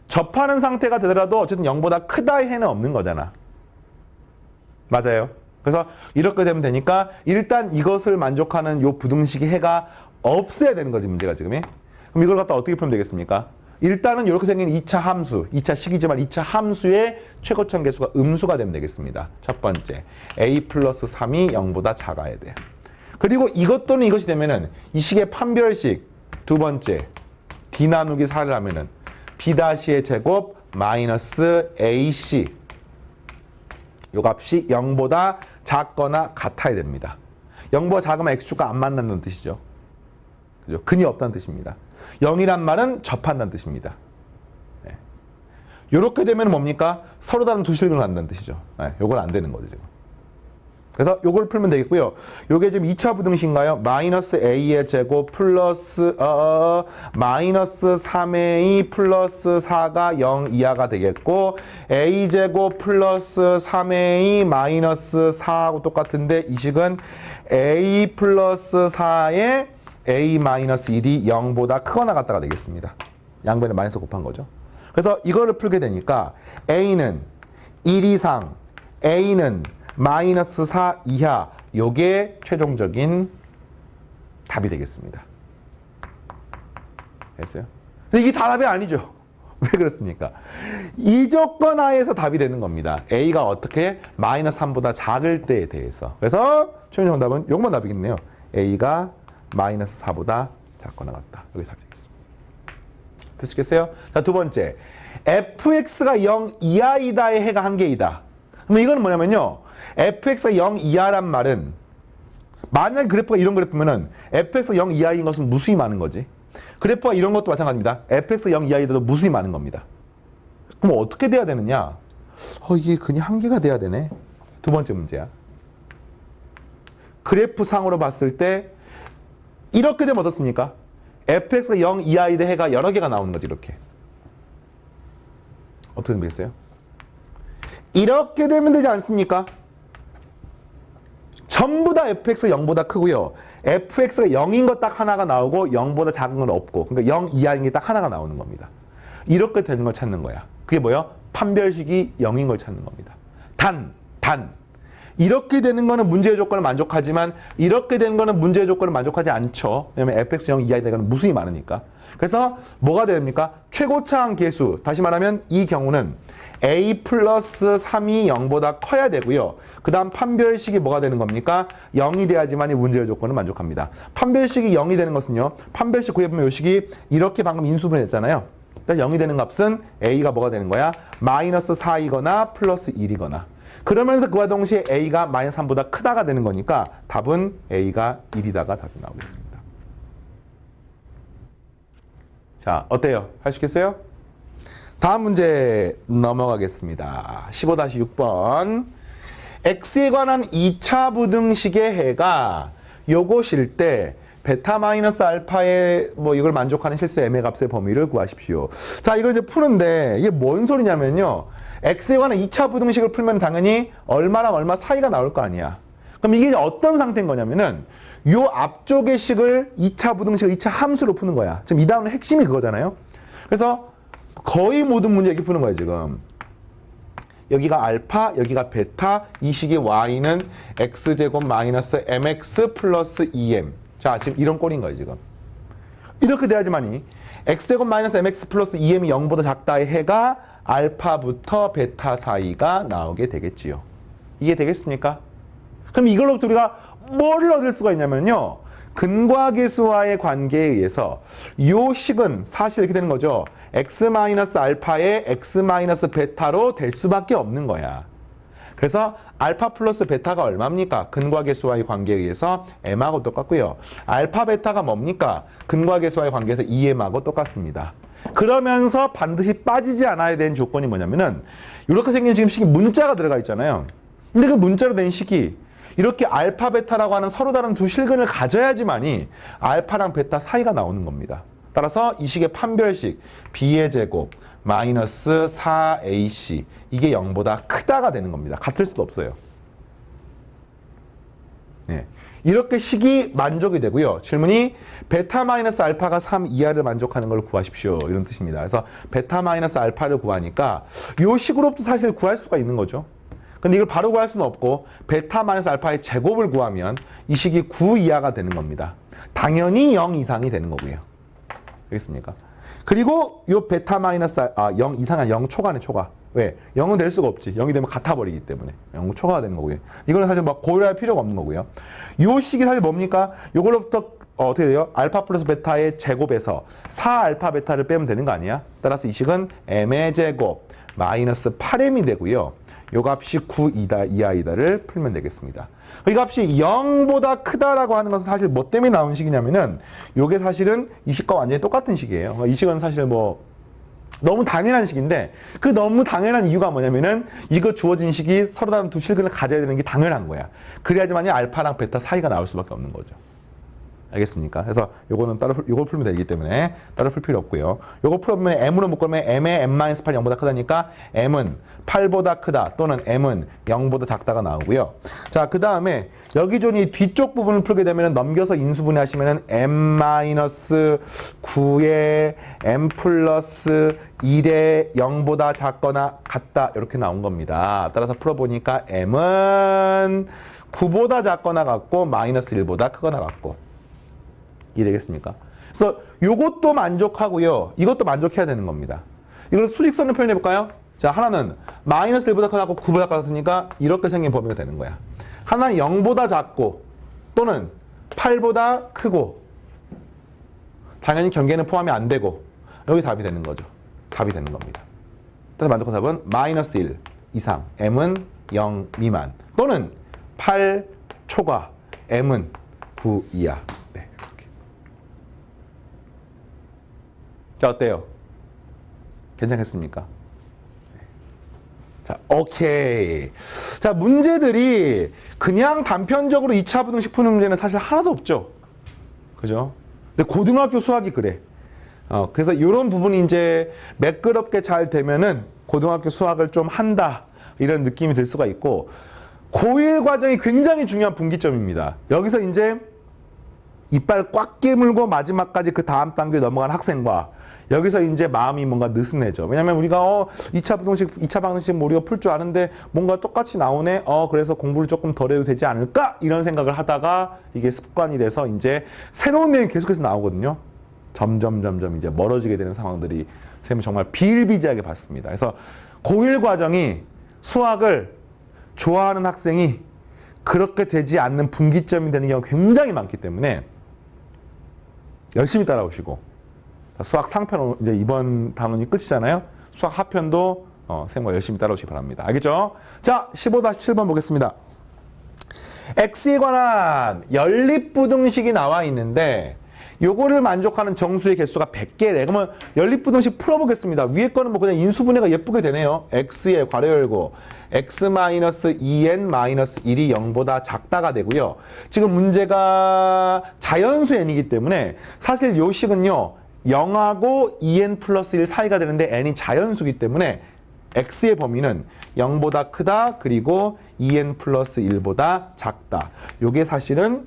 A: 접하는 상태가 되더라도 어쨌든 0보다 크다의 해는 없는 거잖아. 맞아요. 그래서 이렇게 되면 되니까 일단 이것을 만족하는 요 부등식의 해가 없어야 되는 거지, 문제가 지금. 그럼 이걸 갖다 어떻게 풀면 되겠습니까? 일단은 이렇게 생긴 2차 함수, 2차 식이지만 2차 함수의 최고점 계수가 음수가 되면 되겠습니다. 첫 번째, a 플러스 3이 0보다 작아야 돼. 그리고 이것 또는 이것이 되면은 이 식의 판별식 두 번째, b 나누기 4를 하면은 b-의 제곱 마이너스 ac 요 값이 0보다 작거나 같아야 됩니다. 0보다 작으면 x축과 안 만난다는 뜻이죠. 그죠? 근이 없다는 뜻입니다. 0이란 말은 접한다는 뜻입니다. 네. 요렇게 되면 뭡니까? 서로 다른 두 실근을 한다는 뜻이죠. 네. 요건 안 되는 거죠, 지금. 그래서 요걸 풀면 되겠고요. 요게 지금 2차 부등식인가요? 마이너스 a의 제곱 플러스 마이너스 3a 플러스 4가 0 이하가 되겠고 a 제곱 플러스 3a 마이너스 4하고 똑같은데 이 식은 a 플러스 4에 a 마이너스 1이 0보다 크거나 같다가 되겠습니다. 양변에 마이너스 곱한 거죠. 그래서 이거를 풀게 되니까 a는 1 이상, a는 마이너스 4 이하, 요게 최종적인 답이 되겠습니다. 됐어요? 근데 이게 다 답이 아니죠. 왜 그렇습니까? 이 조건 하에서 답이 되는 겁니다. a가 어떻게 마이너스 3보다 작을 때에 대해서. 그래서 최종 정답은 요것만 답이겠네요. a가 마이너스 4보다 작거나 같다. 여기 답이 되겠습니다. 되시겠어요? 자, 두 번째. fx가 0 이하이다의 해가 한 개이다. 그럼 이거는 뭐냐면요. fx가 0 이하란 말은 만약 그래프가 이런 그래프면은 fx가 0 이하인 것은 무수히 많은 거지. 그래프가 이런 것도 마찬가지입니다. fx가 0 이하이다도 무수히 많은 겁니다. 그럼 어떻게 돼야 되느냐? 이게 그냥 한 개가 돼야 되네. 두 번째 문제야. 그래프상으로 봤을 때 이렇게 되면 어떻습니까? fx가 0 이하의 해가 여러 개가 나오는 거지, 이렇게. 어떻게 되겠어요? 이렇게 되면 되지 않습니까? 전부 다 fx가 0보다 크고요. fx가 0인 것 딱 하나가 나오고 0보다 작은 건 없고, 그러니까 0 이하인 게 딱 하나가 나오는 겁니다. 이렇게 되는 걸 찾는 거야. 그게 뭐예요? 판별식이 0인 걸 찾는 겁니다. 단. 이렇게 되는 거는 문제의 조건을 만족하지만 이렇게 되는 거는 문제의 조건을 만족하지 않죠. 왜냐면 fx 0 이하의 대가는 무수히 많으니까. 그래서 뭐가 됩니까? 최고차항 계수. 다시 말하면 이 경우는 a 플러스 3이 0보다 커야 되고요. 그 다음 판별식이 뭐가 되는 겁니까? 0이 돼야지만 이 문제의 조건을 만족합니다. 판별식이 0이 되는 것은요. 판별식 구해보면 이 식이 이렇게 방금 인수분해했잖아요. 0이 되는 값은 a가 뭐가 되는 거야? 마이너스 4이거나 플러스 1이거나. 그러면서 그와 동시에 a가 마이너스 3보다 크다가 되는 거니까 답은 a가 1이다가 답이 나오겠습니다. 자, 어때요? 할 수 있겠어요? 다음 문제 넘어가겠습니다. 15-6번. x에 관한 2차 부등식의 해가 요것일 때 베타 마이너스 알파의 이걸 만족하는 실수 m의 값의 범위를 구하십시오. 자, 이걸 이제 푸는데 이게 뭔 소리냐면요. x에 관한 2차 부등식을 풀면 당연히 얼마랑 얼마 사이가 나올 거 아니야. 그럼 이게 어떤 상태인 거냐면은 요 앞쪽의 식을 2차 부등식을 2차 함수로 푸는 거야. 지금 이 다음은 핵심이 그거잖아요. 그래서 거의 모든 문제 이렇게 푸는 거예요, 지금. 여기가 알파, 여기가 베타, 이 식의 y는 x제곱 마이너스 mx 플러스 2m. 자, 지금 이런 꼴인 거예요, 지금. 이렇게 돼야지만이 x제곱 마이너스 mx 플러스 2m이 0보다 작다의 해가 알파부터 베타 사이가 나오게 되겠지요. 이게 되겠습니까? 그럼 이걸로부터 우리가 뭐를 얻을 수가 있냐면요. 근과 계수와의 관계에 의해서 이 식은 사실 이렇게 되는 거죠. x-알파의 x-베타로 될 수밖에 없는 거야. 그래서 알파 플러스 베타가 얼마입니까? 근과 계수와의 관계에 의해서 m하고 똑같고요. 알파 베타가 뭡니까? 근과 계수와의 관계에서 2m하고 똑같습니다. 그러면서 반드시 빠지지 않아야 되는 조건이 뭐냐면은 이렇게 생긴 지금 식이 문자가 들어가 있잖아요. 근데 그 문자로 된 식이 이렇게 알파 베타라고 하는 서로 다른 두 실근을 가져야지만이 알파랑 베타 사이가 나오는 겁니다. 따라서 이 식의 판별식 b의 제곱 마이너스 4ac 이게 0보다 크다가 되는 겁니다. 같을 수도 없어요. 네. 이렇게 식이 만족이 되고요. 질문이 베타 마이너스 알파가 3 이하를 만족하는 걸 구하십시오. 이런 뜻입니다. 그래서 베타 마이너스 알파를 구하니까 이 식으로부터 사실 구할 수가 있는 거죠. 근데 이걸 바로 구할 수는 없고 베타 마이너스 알파의 제곱을 구하면 이 식이 9 이하가 되는 겁니다. 당연히 0 이상이 되는 거고요. 알겠습니까? 그리고 요 베타 마이너스 0 이상은 0 초과네, 초과. 왜? 0은 될 수가 없지. 0이 되면 같아 버리기 때문에 0 초과가 되는 거고요. 이거는 사실 막 고려할 필요가 없는 거고요. 요 식이 사실 뭡니까? 요걸로부터 어떻게 돼요? 알파 플러스 베타의 제곱에서 4알파 베타를 빼면 되는 거 아니야? 따라서 이 식은 m의 제곱 마이너스 8m이 되고요. 요 값이 9 이하이다를 풀면 되겠습니다. 이 값이 0보다 크다라고 하는 것은 사실 뭐 때문에 나온 식이냐면은 요게 사실은 이 식과 완전히 똑같은 식이에요. 이 식은 사실 뭐 너무 당연한 식인데 그 너무 당연한 이유가 뭐냐면은 이거 주어진 식이 서로 다른 두 실근을 가져야 되는 게 당연한 거야. 그래야지만이 알파랑 베타 사이가 나올 수밖에 없는 거죠. 알겠습니까? 그래서 요거는 따로 요걸 풀면 되기 때문에 따로 풀 필요 없고요. 요거 풀면 m으로 묶으면 m의 m-8이 0보다 크다니까 m은 8보다 크다 또는 m은 0보다 작다가 나오고요. 자, 그 다음에 여기 좀 이 뒤쪽 부분을 풀게 되면 넘겨서 인수분해 하시면은 m-9에 m 플러스 1에 0보다 작거나 같다 이렇게 나온 겁니다. 따라서 풀어보니까 m은 9보다 작거나 같고 마이너스 1보다 크거나 같고 이해되겠습니까? 그래서 요것도 만족하고요. 이것도 만족해야 되는 겁니다. 이걸 수직선을 표현해 볼까요? 자, 하나는 마이너스 1보다 크고 9보다 작았으니까 이렇게 생긴 범위가 되는 거야. 하나는 0보다 작고 또는 8보다 크고 당연히 경계는 포함이 안 되고 여기 답이 되는 거죠. 답이 되는 겁니다. 따라서 만족한 답은 마이너스 1 이상, m은 0 미만 또는 8 초과, m은 9 이하. 자, 어때요? 괜찮겠습니까? 자, 오케이. 자, 문제들이 그냥 단편적으로 2차 부등식 푸는 문제는 사실 하나도 없죠. 그죠? 근데 고등학교 수학이 그래. 그래서 이런 부분이 이제 매끄럽게 잘 되면은 고등학교 수학을 좀 한다. 이런 느낌이 들 수가 있고, 고1 과정이 굉장히 중요한 분기점입니다. 여기서 이제 이빨 꽉 깨물고 마지막까지 그 다음 단계에 넘어간 학생과 여기서 이제 마음이 뭔가 느슨해져. 왜냐면 우리가 2차 부등식, 2차 방정식 우리가 풀 줄 아는데 뭔가 똑같이 나오네. 그래서 공부를 조금 덜 해도 되지 않을까? 이런 생각을 하다가 이게 습관이 돼서 이제 새로운 내용이 계속해서 나오거든요. 점점 이제 멀어지게 되는 상황들이 선생님이 정말 비일비재하게 봤습니다. 그래서 고1 과정이 수학을 좋아하는 학생이 그렇게 되지 않는 분기점이 되는 경우가 굉장히 많기 때문에 열심히 따라오시고 수학 상편 이제 이번 단원이 끝이잖아요. 수학 하편도 선생님과 열심히 따라오시기 바랍니다. 알겠죠? 자, 15-7번 보겠습니다. x에 관한 연립부등식이 나와 있는데 요거를 만족하는 정수의 개수가 100개래. 그러면 연립부등식 풀어보겠습니다. 위에 거는 뭐 그냥 인수분해가 예쁘게 되네요. x에 괄호 열고 x-2n-1이 0보다 작다가 되고요. 지금 문제가 자연수 n이기 때문에 사실 요 식은요. 0하고 2n 플러스 1 사이가 되는데 n이 자연수기 때문에 x의 범위는 0보다 크다 그리고 2n 플러스 1보다 작다. 요게 사실은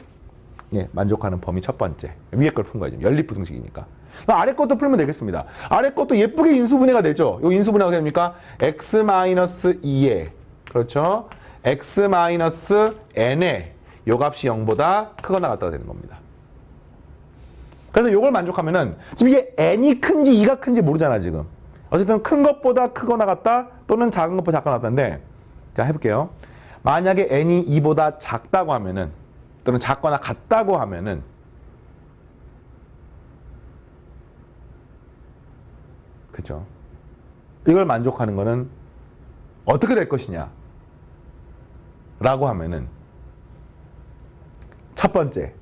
A: 만족하는 범위 첫 번째. 위에 걸 푼 거예요. 연립부등식이니까. 아래 것도 풀면 되겠습니다. 아래 것도 예쁘게 인수분해가 되죠. 요 인수분해가 어떻게 됩니까? x-2에 그렇죠? x-n에 요 값이 0보다 크거나 같다가 되는 겁니다. 그래서 요걸 만족하면은 지금 이게 n이 큰지 2가 큰지 모르잖아 지금. 어쨌든 큰 것보다 크거나 같다 또는 작은 것보다 작거나 같다인데 자 해볼게요. 만약에 n이 2보다 작다고 하면은 또는 작거나 같다고 하면은 그죠? 이걸 만족하는 거는 어떻게 될 것이냐 라고 하면은 첫 번째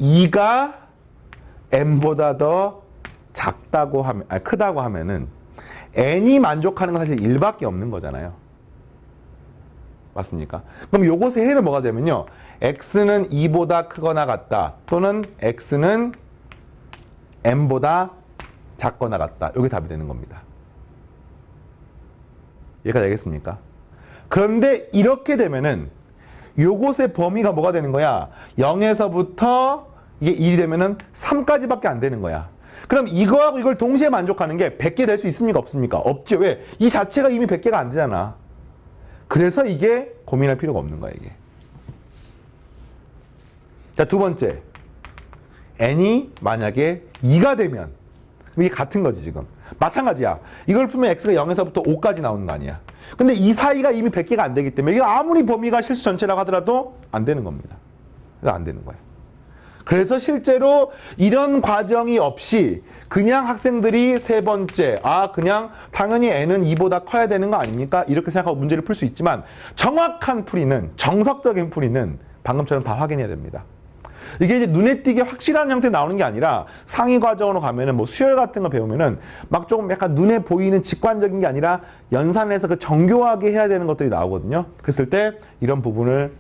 A: 2가 n보다 더 작다고 하면 크다고 하면은 n이 만족하는 건 사실 1밖에 없는 거잖아요. 맞습니까? 그럼 요것의 해는 뭐가 되면요. x는 2보다 크거나 같다 또는 x는 n보다 작거나 같다. 이게 답이 되는 겁니다. 이해가 되겠습니까? 그런데 이렇게 되면은 요것의 범위가 뭐가 되는 거야? 0에서부터 이게 1이 되면은 3까지밖에 안 되는 거야. 그럼 이거하고 이걸 동시에 만족하는 게 100개 될 수 있습니까? 없습니까? 없죠. 왜? 이 자체가 이미 100개가 안 되잖아. 그래서 이게 고민할 필요가 없는 거야, 이게. 자, 두 번째. n이 만약에 2가 되면 이게 같은 거지, 지금. 마찬가지야. 이걸 풀면 x가 0에서부터 5까지 나오는 거 아니야. 근데 이 사이가 이미 100개가 안 되기 때문에 이게 아무리 범위가 실수 전체라고 하더라도 안 되는 겁니다. 그래서 안 되는 거예요. 그래서 실제로 이런 과정이 없이 그냥 학생들이 세 번째, 그냥 당연히 n은 2보다 커야 되는 거 아닙니까? 이렇게 생각하고 문제를 풀 수 있지만 정확한 풀이는, 정석적인 풀이는 방금처럼 다 확인해야 됩니다. 이게 이제 눈에 띄게 확실한 형태로 나오는 게 아니라 상위 과정으로 가면은 뭐 수열 같은 거 배우면은 막 조금 약간 눈에 보이는 직관적인 게 아니라 연산해서 그 정교하게 해야 되는 것들이 나오거든요. 그랬을 때 이런 부분을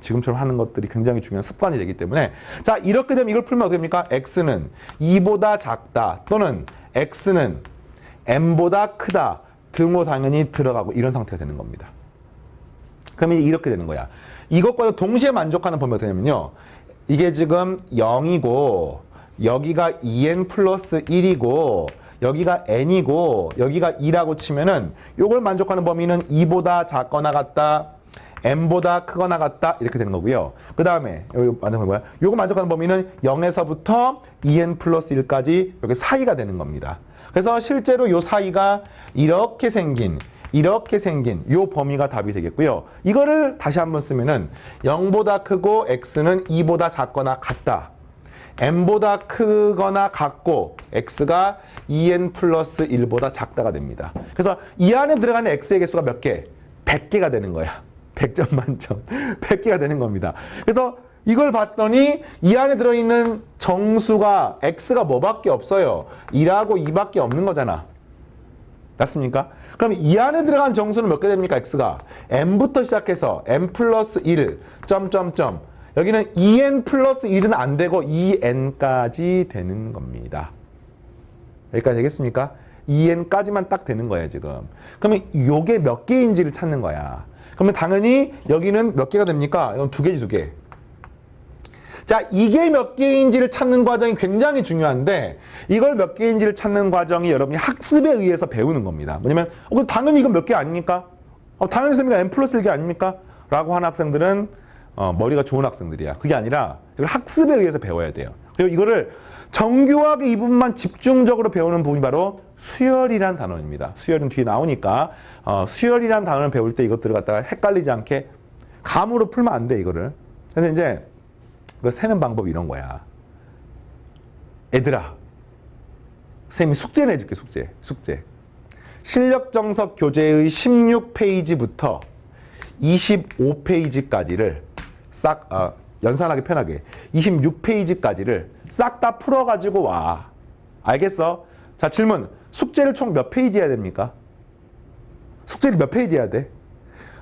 A: 지금처럼 하는 것들이 굉장히 중요한 습관이 되기 때문에 자, 이렇게 되면 이걸 풀면 어떻게 됩니까? x는 2보다 작다 또는 x는 n보다 크다 등호 당연히 들어가고 이런 상태가 되는 겁니다. 그러면 이렇게 되는 거야. 이것과 동시에 만족하는 범위가 되냐면요. 이게 지금 0이고 여기가 2n 플러스 1이고 여기가 n이고 여기가 2라고 치면은 요걸 만족하는 범위는 2보다 작거나 같다, n보다 크거나 같다 이렇게 되는 거고요. 그 다음에 요거 만족하는 범위는 0에서부터 2n 플러스 1까지 여기 사이가 되는 겁니다. 그래서 실제로 요 사이가 이렇게 생긴 요 범위가 답이 되겠고요. 이거를 다시 한번 쓰면은 0보다 크고 x는 2보다 작거나 같다. n보다 크거나 같고 x가 2n 플러스 1보다 작다가 됩니다. 그래서 이 안에 들어가는 x의 개수가 몇 개? 100개가 되는 거야. 100점 만점. 100개가 되는 겁니다. 그래서 이걸 봤더니 이 안에 들어있는 정수가 x가 뭐밖에 없어요? 2하고 2밖에 없는 거잖아. 맞습니까? 그럼 이 안에 들어간 정수는 몇 개 됩니까? x가 n부터 시작해서 n 플러스 1 점점점 여기는 2n 플러스 1은 안 되고 2n까지 되는 겁니다. 여기까지 되겠습니까? 2n까지만 딱 되는 거예요, 지금. 그러면 요게 몇 개인지를 찾는 거야. 그러면 당연히 여기는 몇 개가 됩니까? 이건 2개지, 2개. 자, 이게 몇 개인지를 찾는 과정이 굉장히 중요한데 이걸 몇 개인지를 찾는 과정이 여러분이 학습에 의해서 배우는 겁니다. 뭐냐면 그럼 당연히 이건 몇 개 아닙니까? 당연히 선생님이 n 플러스 1개 아닙니까? 라고 하는 학생들은 머리가 좋은 학생들이야. 그게 아니라 이걸 학습에 의해서 배워야 돼요. 그리고 이거를 정교하게 이 부분만 집중적으로 배우는 부분이 바로 수열이란 단어입니다. 수열은 뒤에 나오니까 수열이란 단어를 배울 때 이것들을 갖다가 헷갈리지 않게 감으로 풀면 안 돼, 이거를. 그래서 이제 그걸 세는 방법이 이런 거야. 얘들아, 선생님이 숙제 내줄게, 숙제. 실력정석 교재의 16페이지부터 25페이지까지를 싹, 연산하기 편하게 26페이지까지를 싹 다 풀어가지고 와. 알겠어? 자, 질문. 숙제를 총 몇 페이지 해야 됩니까? 숙제를 몇 페이지 해야 돼?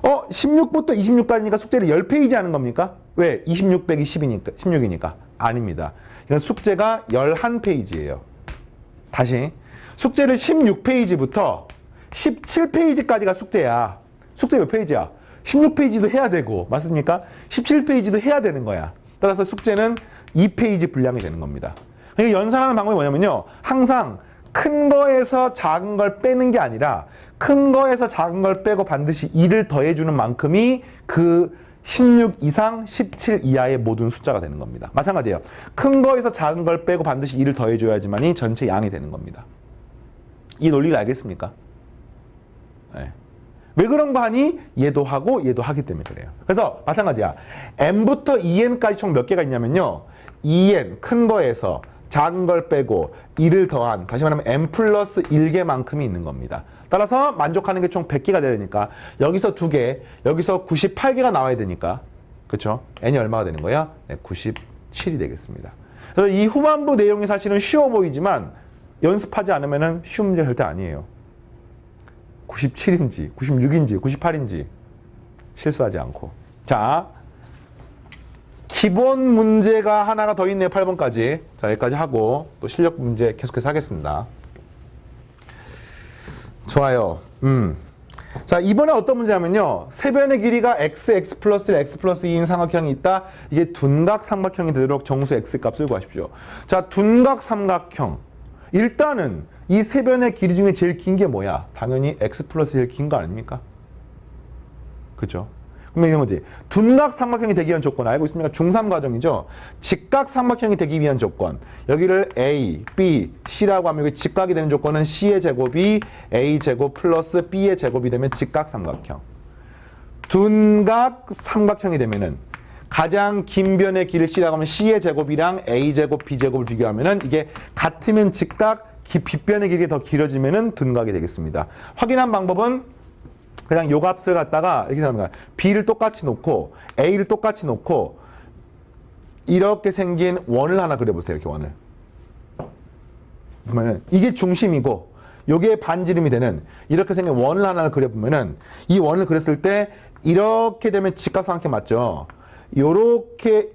A: 16부터 26까지니까 숙제를 10페이지 하는 겁니까? 왜? 26 빼기 10이니까, 16이니까. 아닙니다. 이건 숙제가 11페이지예요. 다시. 숙제를 16페이지부터 17페이지까지가 숙제야. 숙제 몇 페이지야? 16페이지도 해야 되고, 맞습니까? 17페이지도 해야 되는 거야. 따라서 숙제는 2페이지 분량이 되는 겁니다. 그러니까 연산하는 방법이 뭐냐면요. 항상 큰 거에서 작은 걸 빼는 게 아니라 큰 거에서 작은 걸 빼고 반드시 2를 더해주는 만큼이 그 16 이상 17 이하의 모든 숫자가 되는 겁니다. 마찬가지예요. 큰 거에서 작은 걸 빼고 반드시 2를 더해줘야지만이 전체 양이 되는 겁니다. 이 논리를 알겠습니까? 네. 왜 그런 거 하니? 얘도 하고 얘도 하기 때문에 그래요. 그래서 마찬가지야. n부터 2n까지 총 몇 개가 있냐면요. 2n 큰 거에서 작은 걸 빼고 2를 더한, 다시 말하면 n 플러스 1개만큼이 있는 겁니다. 따라서 만족하는 게 총 100개가 돼야 되니까 여기서 2개, 여기서 98개가 나와야 되니까, 그렇죠? n이 얼마가 되는 거야? 네, 97이 되겠습니다. 그래서 이 후반부 내용이 사실은 쉬워 보이지만 연습하지 않으면 쉬운 문제 절대 아니에요. 97인지 96인지 98인지 실수하지 않고. 자, 기본 문제가 하나가 더 있네요. 8번까지. 자, 여기까지 하고 또 실력 문제 계속해서 하겠습니다. 좋아요. 자, 이번에 어떤 문제냐면요. 세변의 길이가 x 플러스 1, x 플러스 2인 삼각형이 있다. 이게 둔각 삼각형이 되도록 정수 x 값을 구하십시오. 자, 둔각 삼각형. 일단은 이 세변의 길이 중에 제일 긴 게 뭐야? 당연히 x 플러스 제일 긴 거 아닙니까? 그죠? 그러면 이런 거지. 둔각 삼각형이 되기 위한 조건 알고 있습니까? 중3 과정이죠. 직각 삼각형이 되기 위한 조건. 여기를 A, B, C라고 하면 여기 직각이 되는 조건은 C의 제곱이 A 제곱 플러스 B의 제곱이 되면 직각 삼각형. 둔각 삼각형이 되면은 가장 긴 변의 길을 C라고 하면 C의 제곱이랑 A 제곱, B 제곱을 비교하면은 이게 같으면 직각, 빗변의 길이 더 길어지면은 둔각이 되겠습니다. 확인한 방법은 그냥 요 값을 갖다가 이렇게 하는 거야. B를 똑같이 놓고 A를 똑같이 놓고 이렇게 생긴 원을 하나 그려보세요. 이렇게 원을. 그러면은 이게 중심이고 요게 반지름이 되는 이렇게 생긴 원을 하나 그려보면은 이 원을 그렸을 때 이렇게 되면 직각삼각형 맞죠? 요렇게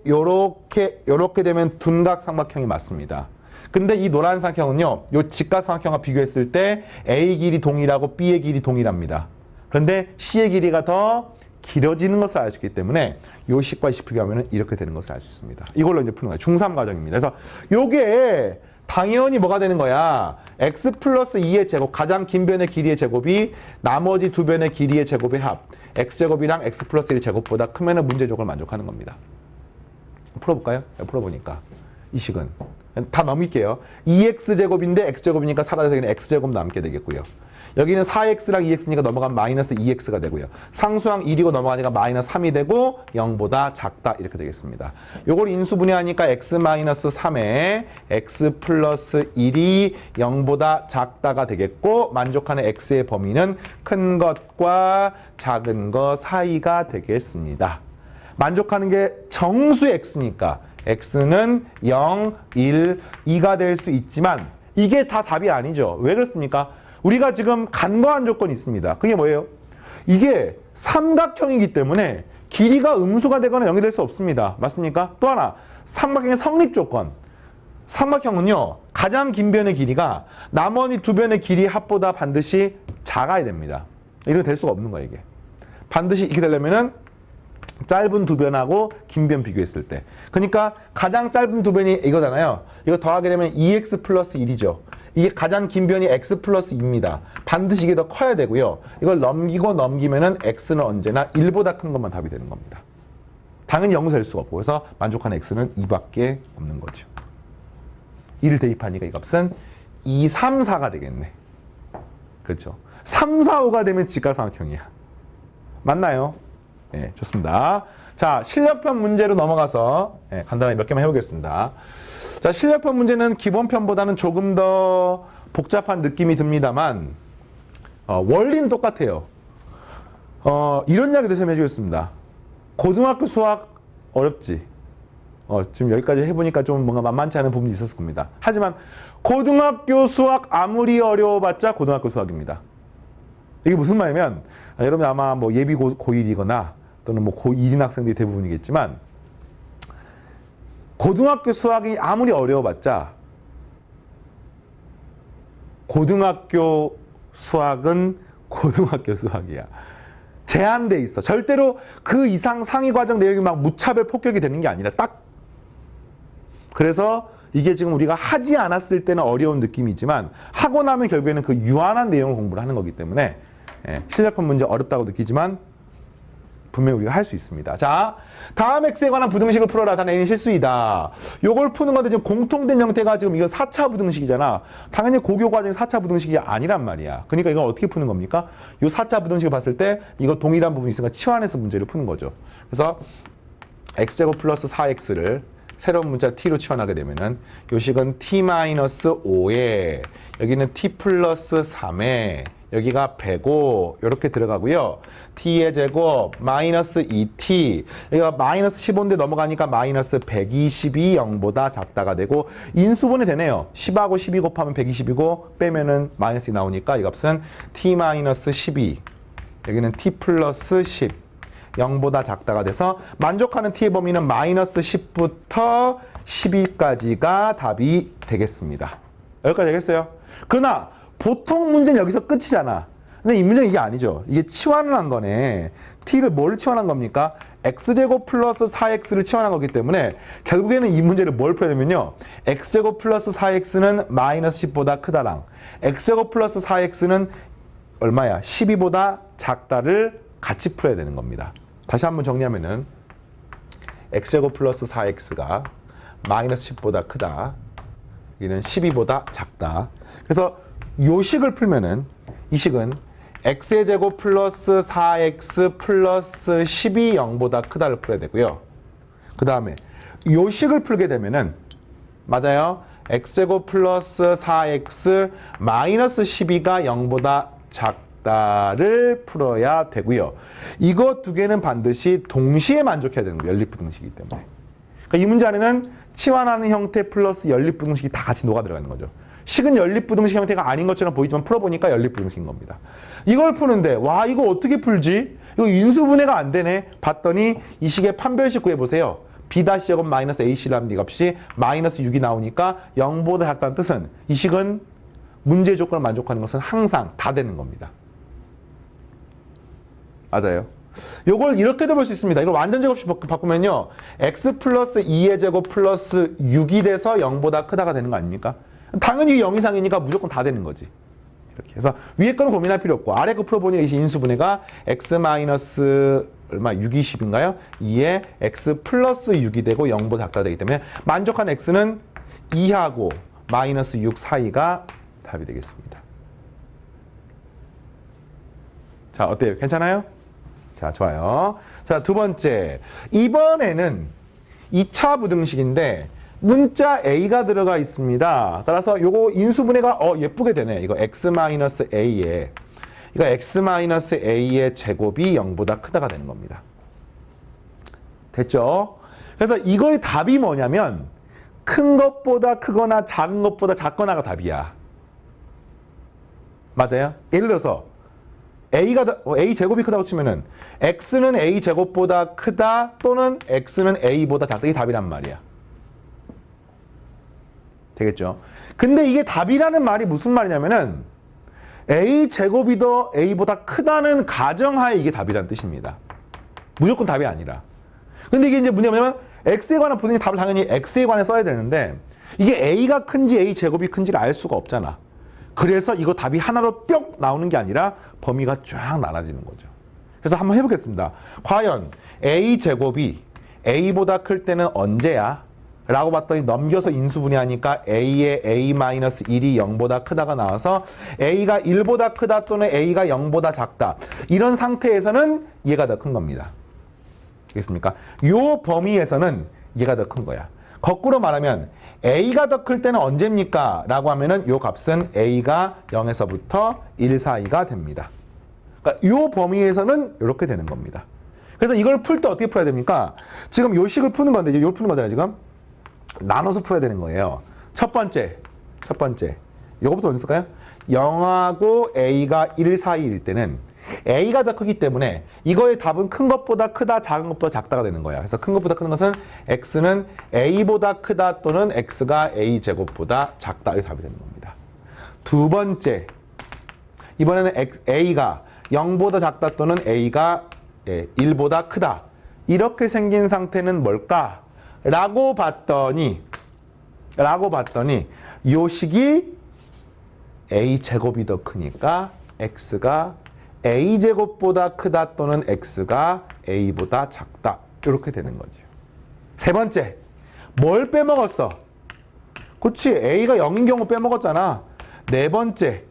A: 되면 둔각 삼각형이 맞습니다. 근데 이 노란 삼각형은요. 요 직각 삼각형과 비교했을 때 A 길이 동일하고 B의 길이 동일합니다. 그런데 C의 길이가 더 길어지는 것을 알 수 있기 때문에 요 식과 식 비교하면 이렇게 되는 것을 알 수 있습니다. 이걸로 이제 푸는 거예요. 중3 과정입니다. 그래서 요게 당연히 뭐가 되는 거야? x 플러스 2의 제곱, 가장 긴 변의 길이의 제곱이 나머지 두 변의 길이의 제곱의 합. x제곱이랑 x 플러스 1의 제곱보다 크면은 문제 조건을 만족하는 겁니다. 풀어볼까요? 풀어보니까. 이 식은. 다 넘길게요. 2x제곱인데 x제곱이니까 사라져서 여기는 x제곱 남게 되겠고요. 여기는 4x랑 2x니까 넘어가면 마이너스 2x가 되고요. 상수항 1이고 넘어가니까 마이너스 3이 되고 0보다 작다 이렇게 되겠습니다. 요걸 인수분해하니까 x 마이너스 3에 x 플러스 1이 0보다 작다가 되겠고 만족하는 x의 범위는 큰 것과 작은 것 사이가 되겠습니다. 만족하는 게 정수 x니까 x는 0, 1, 2가 될 수 있지만 이게 다 답이 아니죠. 왜 그렇습니까? 우리가 지금 간과한 조건이 있습니다. 그게 뭐예요? 이게 삼각형이기 때문에 길이가 음수가 되거나 0이 될 수 없습니다. 맞습니까? 또 하나, 삼각형의 성립 조건. 삼각형은요, 가장 긴 변의 길이가 나머지 두 변의 길이의 합보다 반드시 작아야 됩니다. 이렇게 될 수가 없는 거예요, 이게. 반드시 이렇게 되려면은 짧은 두 변하고 긴 변 비교했을 때. 그러니까 가장 짧은 두 변이 이거잖아요. 이거 더하게 되면 2x 플러스 1이죠. 이게 가장 긴 변이 x 플러스 2입니다. 반드시 이게 더 커야 되고요. 이걸 넘기면은 x는 언제나 1보다 큰 것만 답이 되는 겁니다. 당연히 0을 될 수가 없고 그래서 만족하는 x는 2밖에 없는 거죠. 1을 대입하니까 이 값은 2, 3, 4가 되겠네. 그렇죠? 3, 4, 5가 되면 직각삼각형이야. 맞나요? 네, 좋습니다. 자, 실력편 문제로 넘어가서 간단하게 몇 개만 해보겠습니다. 자, 실력편 문제는 기본편보다는 조금 더 복잡한 느낌이 듭니다만 원리는 똑같아요. 이런 이야기도 좀 해주겠습니다. 고등학교 수학 어렵지? 지금 여기까지 해보니까 좀 뭔가 만만치 않은 부분이 있었을 겁니다. 하지만 고등학교 수학 아무리 어려워봤자 고등학교 수학입니다. 이게 무슨 말이냐면 여러분 아마 뭐 예비 고1이거나 또는 뭐 고1인 학생들이 대부분이겠지만 고등학교 수학이 아무리 어려워봤자 고등학교 수학은 고등학교 수학이야. 제한돼 있어. 절대로 그 이상 상위 과정 내용이 막 무차별 폭격이 되는 게 아니라 딱. 그래서 이게 지금 우리가 하지 않았을 때는 어려운 느낌이지만 하고 나면 결국에는 그 유한한 내용을 공부를 하는 거기 때문에 실력편 문제 어렵다고 느끼지만 분명히 우리가 할 수 있습니다. 자, 다음 x에 관한 부등식을 풀어라. 단 n이 실수이다. 요걸 푸는 건데 지금 공통된 형태가 지금 이거 4차 부등식이잖아. 당연히 고교 과정이 4차 부등식이 아니란 말이야. 그러니까 이걸 어떻게 푸는 겁니까? 요 4차 부등식을 봤을 때 이거 동일한 부분이 있으니까 치환해서 문제를 푸는 거죠. 그래서 x제곱 플러스 4x를 새로운 문자 t로 치환하게 되면은 요 식은 t-5에 여기는 t 플러스 3에 여기가 105 이렇게 들어가고요. t의 제곱 마이너스 2t 여기가 마이너스 15인데 넘어가니까 마이너스 120이 0보다 작다가 되고 인수분해 되네요. 10하고 12 곱하면 120이고 빼면은 마이너스이 나오니까 이 값은 t 마이너스 12 여기는 t 플러스 10 0보다 작다가 돼서 만족하는 t의 범위는 마이너스 10부터 12까지가 답이 되겠습니다. 여기까지 되겠어요? 그러나 보통 문제는 여기서 끝이잖아. 근데 이 문제는 이게 아니죠. 이게 치환을 한 거네. t를 뭘 치환한 겁니까? x제곱 플러스 4x를 치환한 거기 때문에 결국에는 이 문제를 뭘 풀어야 되면요. x제곱 플러스 4x는 마이너스 10보다 크다랑 x제곱 플러스 4x는 얼마야? 12보다 작다를 같이 풀어야 되는 겁니다. 다시 한번 정리하면은 x제곱 플러스 4x가 마이너스 10보다 크다. 여기는 12보다 작다. 그래서 요 식을 풀면은 이 식은 x의 제곱 플러스 4x 플러스 10이 0보다 크다를 풀어야 되고요. 그 다음에 요 식을 풀게 되면은 맞아요. x제곱 플러스 4x 마이너스 12가 0보다 작다를 풀어야 되고요. 이거 두 개는 반드시 동시에 만족해야 되는 거예요. 연립부등식이기 때문에. 그러니까 이 문제 안에는 치환하는 형태 플러스 연립부등식이 다 같이 녹아 들어가는 거죠. 식은 연립부등식 형태가 아닌 것처럼 보이지만 풀어보니까 연립부등식인 겁니다. 이걸 푸는데 와 이거 어떻게 풀지? 이거 인수분해가 안 되네. 봤더니 이 식의 판별식 구해보세요. b-제곱 마이너스 ac라는 이 값이 마이너스 6이 나오니까 0보다 작다는 뜻은 이 식은 문제 조건을 만족하는 것은 항상 다 되는 겁니다. 맞아요. 요걸 이렇게도 볼 수 있습니다. 이걸 완전 제곱식 바꾸면요. x 플러스 2의 제곱 플러스 6이 돼서 0보다 크다가 되는 거 아닙니까? 당연히 0 이상이니까 무조건 다 되는 거지. 이렇게 해서 위에 거는 고민할 필요 없고 아래 거 풀어보니 이 인수분해가 x 마이너스 얼마 6이 10인가요? 2에 x 플러스 6이 되고 0보다 작다 되기 때문에 만족한 x는 2하고 마이너스 6 사이가 답이 되겠습니다. 자, 어때요? 괜찮아요? 자, 좋아요. 자, 두 번째. 이번에는 2차 부등식인데 문자 a가 들어가 있습니다. 따라서 요거 인수분해가 예쁘게 되네. 이거 x-a에 이거 x-a의 제곱이 0보다 크다가 되는 겁니다. 됐죠? 그래서 이거의 답이 뭐냐면 큰 것보다 크거나 작은 것보다 작거나가 답이야. 맞아요? 예를 들어서 a 제곱이 크다고 치면은 x는 a 제곱보다 크다 또는 x는 a보다 작다. 이게 답이란 말이야. 되겠죠? 근데 이게 답이라는 말이 무슨 말이냐면은 a 제곱이 더 a보다 크다는 가정하에 이게 답이라는 뜻입니다. 무조건 답이 아니라. 근데 이게 이제 뭐냐면 x에 관한 부등식 답을 당연히 x에 관해 써야 되는데 이게 a가 큰지 a 제곱이 큰지를 알 수가 없잖아. 그래서 이거 답이 하나로 뿅 나오는 게 아니라 범위가 쫙 나눠지는 거죠. 그래서 한번 해보겠습니다. 과연 a 제곱이 a보다 클 때는 언제야? 라고 봤더니 넘겨서 인수분해하니까 a의 a-1이 0보다 크다가 나와서 a가 1보다 크다 또는 a가 0보다 작다. 이런 상태에서는 얘가 더 큰 겁니다. 알겠습니까? 요 범위에서는 얘가 더 큰 거야. 거꾸로 말하면 a가 더 클 때는 언제입니까? 라고 하면은 요 값은 a가 0에서부터 1 사이가 됩니다. 그러니까 요 범위에서는 이렇게 되는 겁니다. 그래서 이걸 풀 때 어떻게 풀어야 됩니까? 지금 요 식을 푸는 건데 이제 요 푸는 거잖아요, 지금. 나눠서 풀어야 되는 거예요. 첫 번째. 요거부터 어디 쓸까요? 0하고 a가 1 사이일 때는 a가 더 크기 때문에 이거의 답은 큰 것보다 크다, 작은 것보다 작다가 되는 거야. 그래서 큰 것보다 큰 것은 x는 a보다 크다 또는 x가 a 제곱보다 작다. 이게 답이 되는 겁니다. 두 번째. 이번에는 a가 0보다 작다 또는 a가 1보다 크다. 이렇게 생긴 상태는 뭘까? 라고 봤더니 요 식이 a제곱이 더 크니까 x가 a제곱보다 크다 또는 x가 a보다 작다. 이렇게 되는 거죠. 세 번째, 뭘 빼먹었어? 그치, a가 0인 경우 빼먹었잖아. 네 번째,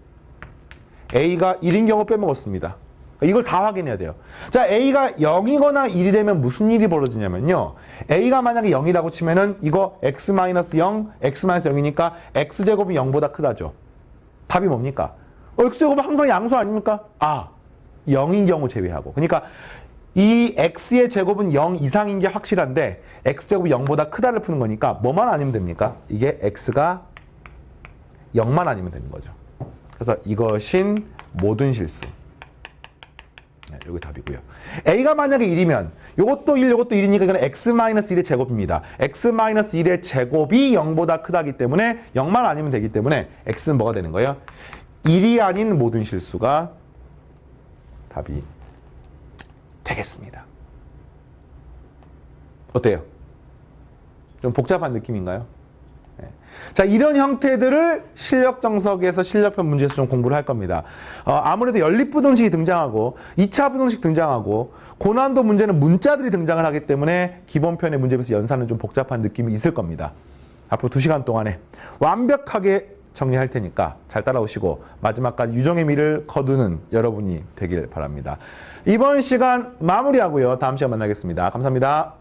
A: a가 1인 경우 빼먹었습니다. 이걸 다 확인해야 돼요. 자, a가 0이거나 1이 되면 무슨 일이 벌어지냐면요. a가 만약에 0이라고 치면은 이거 x-0, x-0이니까 x제곱이 0보다 크다죠. 답이 뭡니까? x제곱은 항상 양수 아닙니까? 0인 경우 제외하고. 그러니까 이 x의 제곱은 0 이상인 게 확실한데 x제곱이 0보다 크다를 푸는 거니까 뭐만 아니면 됩니까? 이게 x가 0만 아니면 되는 거죠. 그래서 이것인 모든 실수. 네. 여기 답이고요. a가 만약에 1이면 요것도 1, 요것도 1이니까 이건 x-1의 제곱입니다. x-1의 제곱이 0보다 크다기 때문에 0만 아니면 되기 때문에 x는 뭐가 되는 거예요? 1이 아닌 모든 실수가 답이 되겠습니다. 어때요? 좀 복잡한 느낌인가요? 네. 자, 이런 형태들을 실력 정석에서 실력편 문제에서 좀 공부를 할 겁니다. 아무래도 연립부등식이 등장하고 2차 부등식 등장하고 고난도 문제는 문자들이 등장을 하기 때문에 기본편의 문제 비해서 연산은 좀 복잡한 느낌이 있을 겁니다. 앞으로 2시간 동안에 완벽하게 정리할 테니까 잘 따라오시고 마지막까지 유종의 미를 거두는 여러분이 되길 바랍니다. 이번 시간 마무리하고요. 다음 시간 만나겠습니다. 감사합니다.